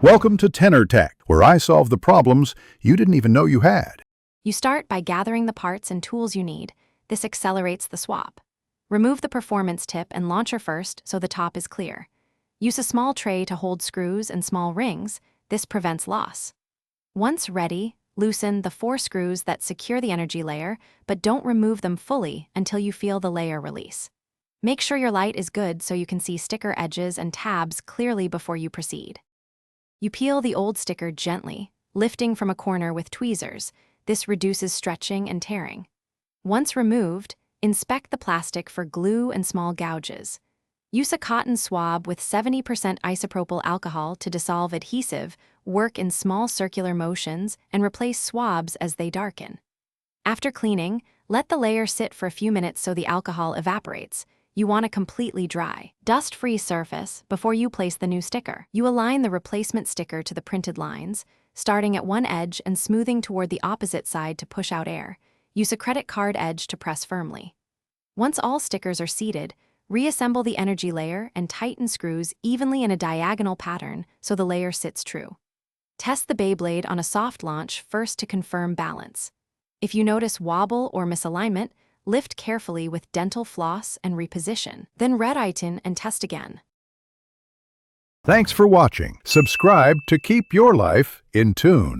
Welcome to Tenor Tech, where I solve the problems you didn't even know you had. You start by gathering the parts and tools you need. This accelerates the swap. Remove the performance tip and launcher first so the top is clear. Use a small tray to hold screws and small rings. This prevents loss. Once ready, loosen the 4 screws that secure the energy layer, but don't remove them fully until you feel the layer release. Make sure your light is good so you can see sticker edges and tabs clearly before you proceed. You peel the old sticker gently, lifting from a corner with tweezers. This reduces stretching and tearing. Once removed, inspect the plastic for glue and small gouges. Use a cotton swab with 70% isopropyl alcohol to dissolve adhesive, work in small circular motions, and replace swabs as they darken. After cleaning, let the layer sit for a few minutes so the alcohol evaporates. You want a completely dry, dust-free surface before you place the new sticker. You align the replacement sticker to the printed lines, starting at one edge and smoothing toward the opposite side to push out air. Use a credit card edge to press firmly. Once all stickers are seated, reassemble the energy layer and tighten screws evenly in a diagonal pattern so the layer sits true. Test the Beyblade on a soft launch first to confirm balance. If you notice wobble or misalignment, lift carefully with dental floss and reposition. Then red item and test again. Thanks for watching. Subscribe to keep your life in tune.